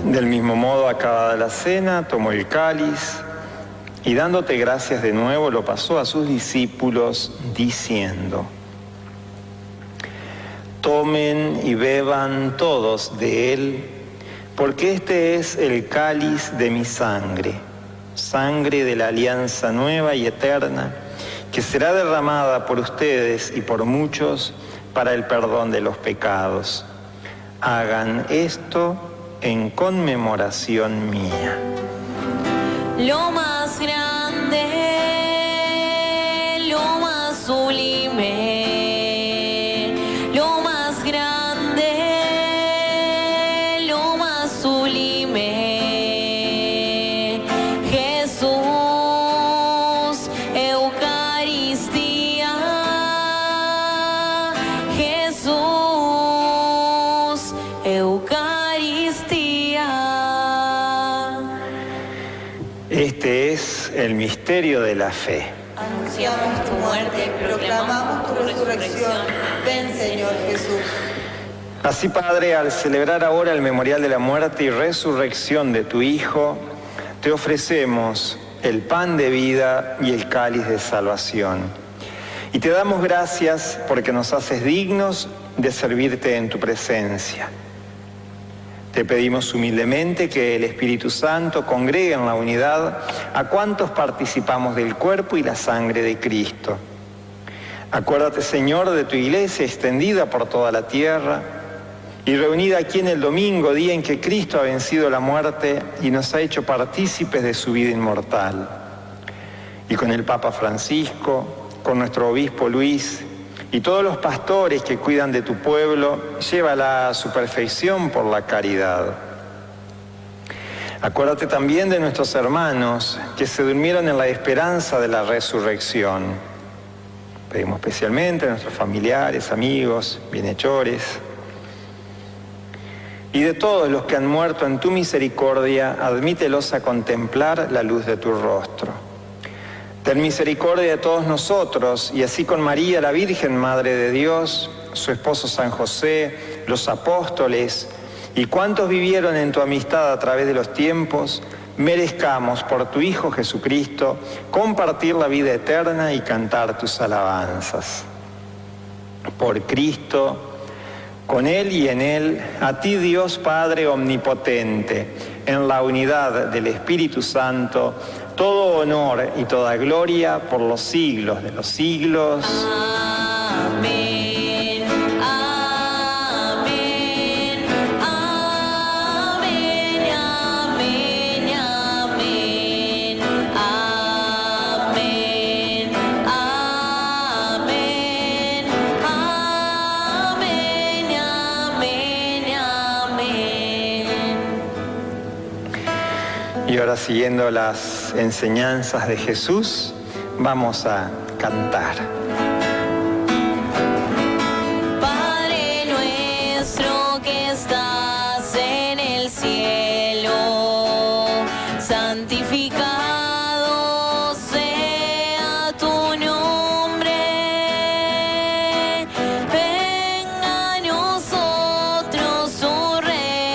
Del mismo modo, acabada la cena, tomó el cáliz y dándote gracias de nuevo, lo pasó a sus discípulos, diciendo: tomen y beban todos de él, porque este es el cáliz de mi sangre, sangre de la alianza nueva y eterna, que será derramada por ustedes y por muchos para el perdón de los pecados. Hagan esto en conmemoración mía. Lo más grande, lo más sublime, lo más grande, lo más sublime. Jesús, Eucaristía, Jesús, Eucaristía. Este es el misterio de la fe. Anunciamos tu muerte, proclamamos tu resurrección. Ven, Señor Jesús. Así, Padre, al celebrar ahora el memorial de la muerte y resurrección de tu Hijo, te ofrecemos el pan de vida y el cáliz de salvación. Y te damos gracias porque nos haces dignos de servirte en tu presencia. Te pedimos humildemente que el Espíritu Santo congregue en la unidad a cuantos participamos del cuerpo y la sangre de Cristo. Acuérdate, Señor, de tu iglesia extendida por toda la tierra y reunida aquí en el domingo, día en que Cristo ha vencido la muerte y nos ha hecho partícipes de su vida inmortal. Y con el Papa Francisco, con nuestro obispo Luis y todos los pastores que cuidan de tu pueblo, llévala a su perfección por la caridad. Acuérdate también de nuestros hermanos que se durmieron en la esperanza de la resurrección. Pedimos especialmente a nuestros familiares, amigos, bienhechores y de todos los que han muerto en tu misericordia, admítelos a contemplar la luz de tu rostro. Ten misericordia de todos nosotros, y así con María, la Virgen Madre de Dios, su esposo San José, los apóstoles y cuantos vivieron en tu amistad a través de los tiempos, merezcamos por tu Hijo Jesucristo compartir la vida eterna y cantar tus alabanzas. Por Cristo, con Él y en Él, a ti Dios Padre Omnipotente, en la unidad del Espíritu Santo, todo honor y toda gloria por los siglos de los siglos. Amén, amén, amén, amén, amén, amén, amén, amén, amén, amén. Y ahora, siguiendo las enseñanzas de Jesús, vamos a cantar. Padre nuestro que estás en el cielo, santificado sea tu nombre. Venga a nosotros tu reino.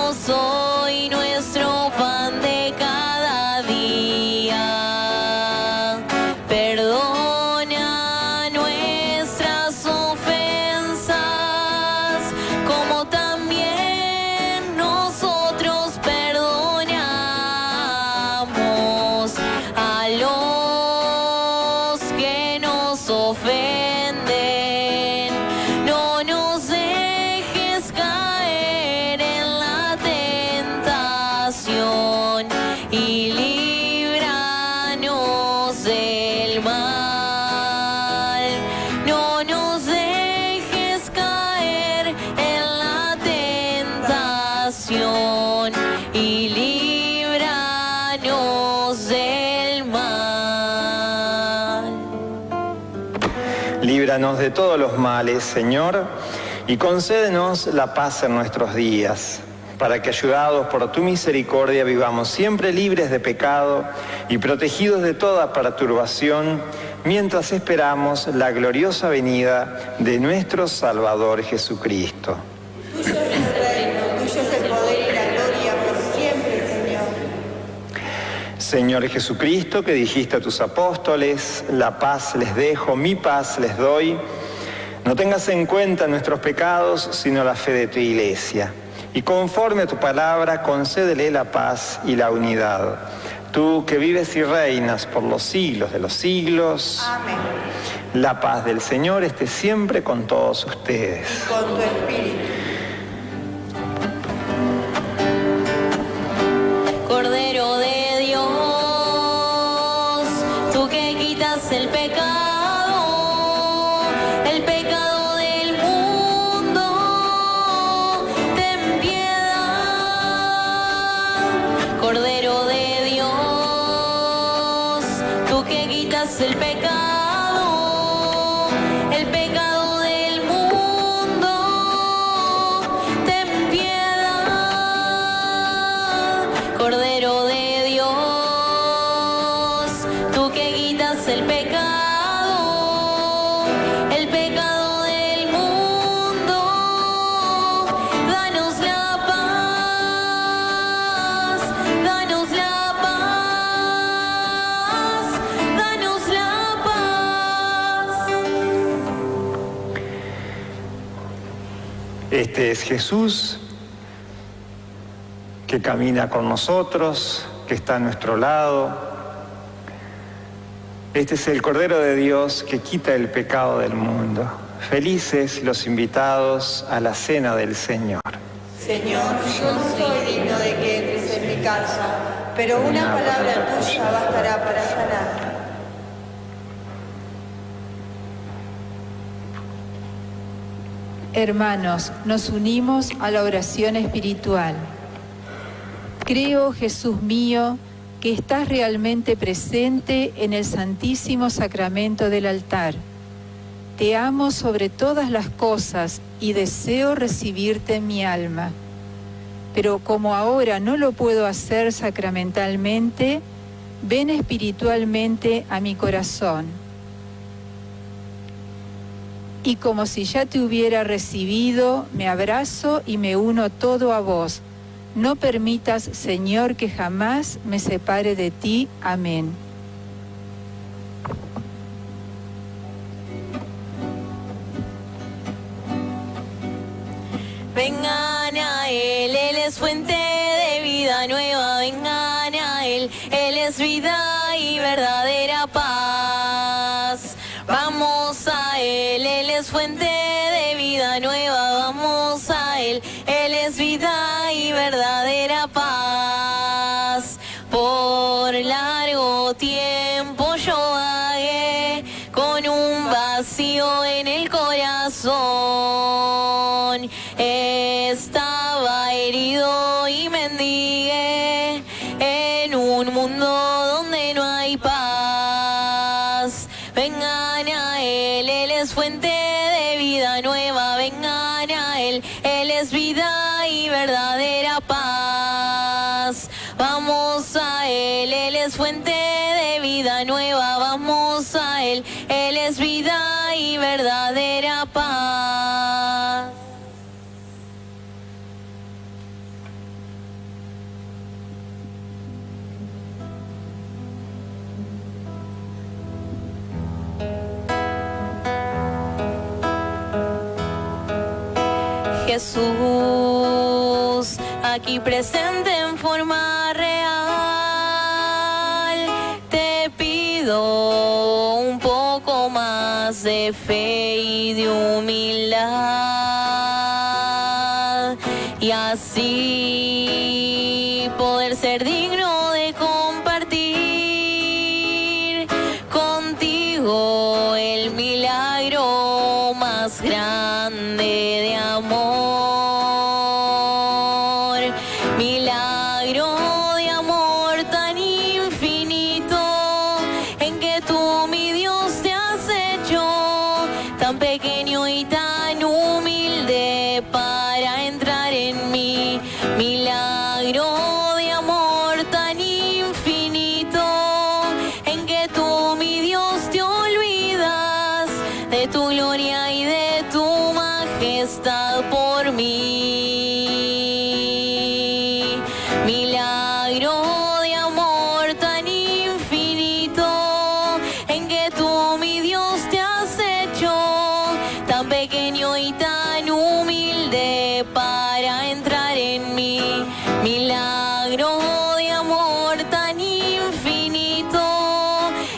Danos hoy nuestro pan de cada día. Perdona nuestras ofensas, como también nosotros perdonamos a los que nos ofenden. No nos dejes caer en la tentación y líbranos del mal. No nos dejes caer en la tentación y líbranos del mal. Líbranos de todos los males, Señor, y concédenos la paz en nuestros días, para que, ayudados por tu misericordia, vivamos siempre libres de pecado y protegidos de toda perturbación, mientras esperamos la gloriosa venida de nuestro Salvador Jesucristo. Tuyo es el reino, tuyo es el poder y la gloria por siempre, Señor. Señor Jesucristo, que dijiste a tus apóstoles, la paz les dejo, mi paz les doy, no tengas en cuenta nuestros pecados, sino la fe de tu Iglesia. Y conforme a tu palabra, concédele la paz y la unidad. Tú que vives y reinas por los siglos de los siglos. Amén. La paz del Señor esté siempre con todos ustedes. Con tu espíritu. Cordero de Dios, tú que quitas el pecado del mundo, ten piedad. Cordero de Dios, tú que quitas el pecado del mundo, ten piedad. Cordero de Dios, tú que quitas el pecado del mundo, danos la paz, danos la paz, danos la paz. Este es Jesús, que camina con nosotros, que está a nuestro lado. Este es el Cordero de Dios que quita el pecado del mundo. Felices los invitados a la cena del Señor. Señor, yo no soy digno de que entres en mi casa, pero una palabra tuya bastará para sanar. Hermanos, nos unimos a la oración espiritual. Creo, Jesús mío, que estás realmente presente en el Santísimo Sacramento del altar. Te amo sobre todas las cosas y deseo recibirte en mi alma. Pero como ahora no lo puedo hacer sacramentalmente, ven espiritualmente a mi corazón. Y como si ya te hubiera recibido, me abrazo y me uno todo a vos. No permitas, Señor, que jamás me separe de ti. Amén. Vengan a Él, Él es fuente de vida nueva. Vengan a Él, Él es vida y verdadera paz. Vamos a Él, Él es fuente de vida nueva. Vamos a Él, Él es vida y verdadera paz. Por largo tiempo yo vagué con un vacío en el corazón. Estaba herido y mendigué en un mundo donde no hay paz. Vengan a Él, Él es fuente de vida nueva. Vengan a Él, Él es vida y verdadera paz. Vamos a Él, Él es fuente de vida nueva. Vamos a Él, Él es vida y verdadera paz. Jesús, aquí presente en forma real, te pido un poco más de fe y de humildad, y así poder ser digno de compartir contigo el milagro más grande de amor, milagro de amor tan infinito, en que tú, mi Dios, te has hecho tan pequeño y tan humilde para entrar en mí, milagro de amor tan infinito, en que tú, mi Dios, te olvidas de tu gloria y de tu majestad por mí, milagro de amor tan infinito, en que tú, mi Dios, te has hecho tan pequeño y tan humilde para entrar en mí, milagro de amor tan infinito,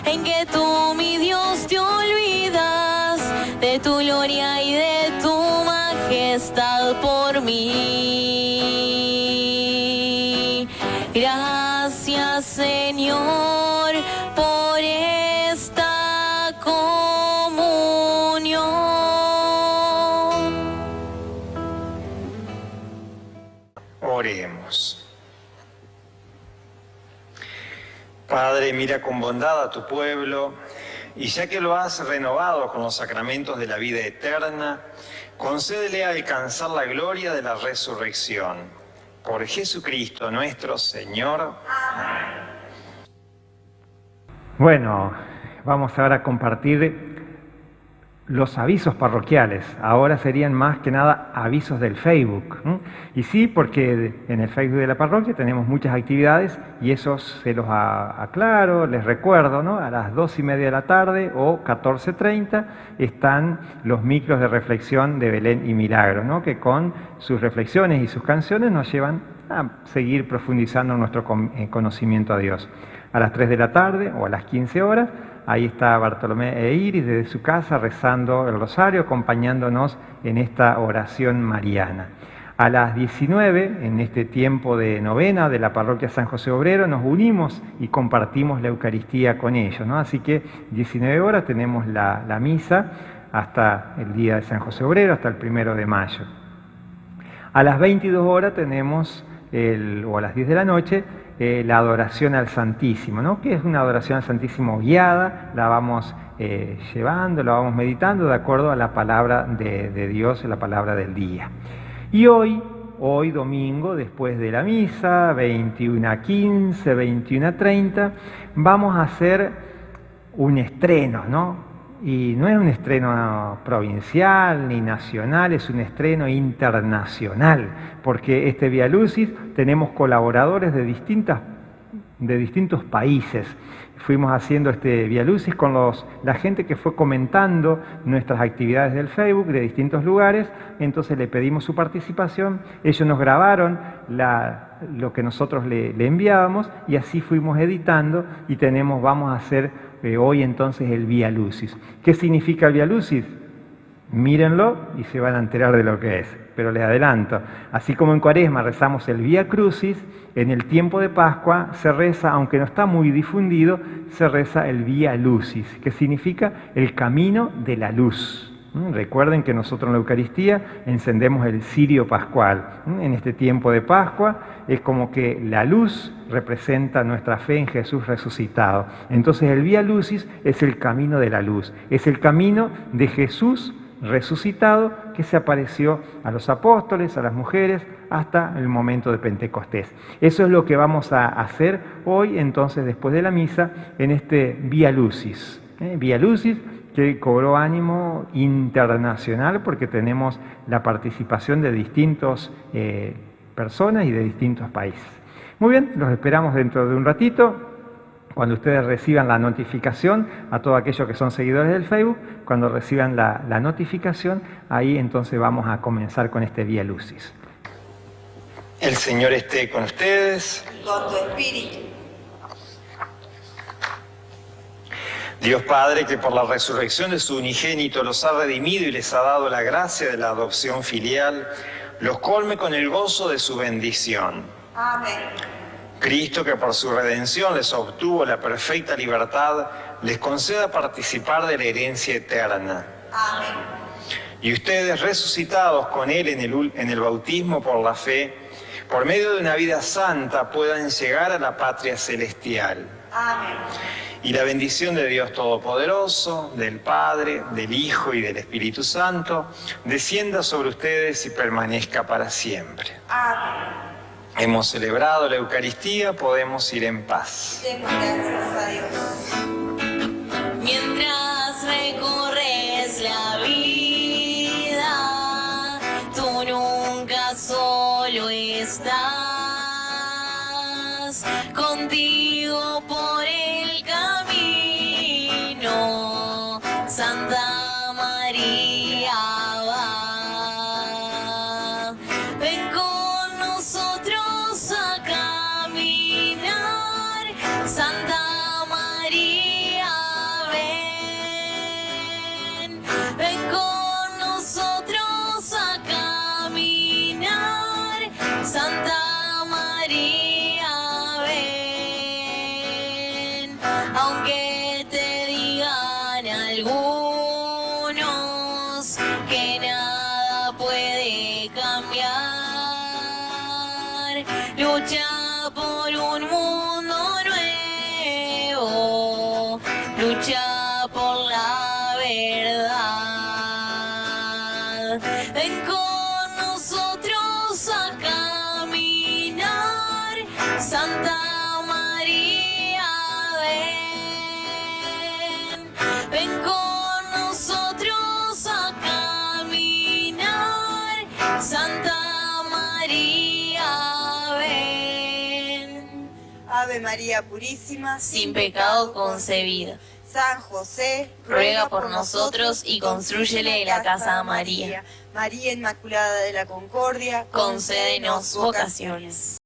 en que tú, mi Dios, te olvidas de tu gloria y de tu majestad por mí. Gracias, Señor, por esta comunión. Oremos. Padre, mira con bondad a tu pueblo, y ya que lo has renovado con los sacramentos de la vida eterna, concédele alcanzar la gloria de la resurrección. Por Jesucristo nuestro Señor. Amén. Bueno, vamos ahora a compartir los avisos parroquiales. Ahora serían más que nada avisos del Facebook. Y sí, porque en el Facebook de la parroquia tenemos muchas actividades y esos se los aclaro, les recuerdo, ¿no? A las 2:30 de la tarde o 14:30 están los micros de reflexión de Belén y Milagros, ¿no? Que con sus reflexiones y sus canciones nos llevan a seguir profundizando en nuestro conocimiento a Dios. A las 3 de la tarde o a las 15 horas, ahí está Bartolomé e Iris desde su casa rezando el rosario, acompañándonos en esta oración mariana. A las 19, en este tiempo de novena de la parroquia San José Obrero, nos unimos y compartimos la Eucaristía con ellos, ¿no? Así que 19 horas tenemos la misa hasta el día de San José Obrero, hasta el 1 de mayo. A las 22 horas tenemos, o a las 10 de la noche, la adoración al Santísimo, ¿no? Que es una adoración al Santísimo guiada, la vamos llevando, la vamos meditando de acuerdo a la palabra de Dios, la palabra del día. Y hoy domingo, después de la misa, 21:15, 21:30, vamos a hacer un estreno, ¿no? Y no es un estreno provincial ni nacional, es un estreno internacional, porque este Vía Lucis tenemos colaboradores de distintos países. Fuimos haciendo este Vía Lucis con la gente que fue comentando nuestras actividades del Facebook de distintos lugares, entonces le pedimos su participación, ellos nos grabaron lo que nosotros le enviábamos y así fuimos editando y vamos a hacer hoy entonces el Vía Lucis. ¿Qué significa el Vía Lucis? Mírenlo y se van a enterar de lo que es. Pero les adelanto, así como en Cuaresma rezamos el Vía Crucis, en el tiempo de Pascua se reza, aunque no está muy difundido, se reza el Vía Lucis, que significa el camino de la luz. Recuerden que nosotros en la Eucaristía encendemos el cirio pascual. En este tiempo de Pascua es como que la luz representa nuestra fe en Jesús resucitado. Entonces el Vía Lucis es el camino de la luz, es el camino de Jesús resucitado que se apareció a los apóstoles, a las mujeres, hasta el momento de Pentecostés. Eso es lo que vamos a hacer hoy, entonces, después de la misa, en este Vía Lucis. Vía Lucis que cobró ánimo internacional porque tenemos la participación de distintas personas y de distintos países. Muy bien, los esperamos dentro de un ratito. cuando ustedes reciban la notificación, a todos aquellos que son seguidores del Facebook, cuando reciban la notificación, ahí entonces vamos a comenzar con este Vía Lucis. El Señor esté con ustedes. Con tu espíritu. Dios Padre, que por la resurrección de su unigénito los ha redimido y les ha dado la gracia de la adopción filial, los colme con el gozo de su bendición. Amén. Cristo, que por su redención les obtuvo la perfecta libertad, les conceda participar de la herencia eterna. Amén. Y ustedes, resucitados con Él en el bautismo por la fe, por medio de una vida santa, puedan llegar a la patria celestial. Amén. Y la bendición de Dios Todopoderoso, del Padre, del Hijo y del Espíritu Santo, descienda sobre ustedes y permanezca para siempre. Amén. Hemos celebrado la Eucaristía, podemos ir en paz. Demos gracias a Dios. Mientras recorres la vida, tú nunca solo estás, contigo por el camino, Santa María va. Ven con nosotros a caminar, Santa María, ven. Ven con nosotros a caminar, Santa María, ven. Aunque te digan algunos que nada puede cambiar, lucha por un mundo nuevo, lucha por la verdad. Ven con nosotros a caminar, Santa María, ven. Ven con nosotros a caminar, Santa María, ven. Ave María Purísima, Sin pecado concebida, San José, ruega por nosotros y constrúyele la casa a María. María Inmaculada de la Concordia, Concédenos vocaciones.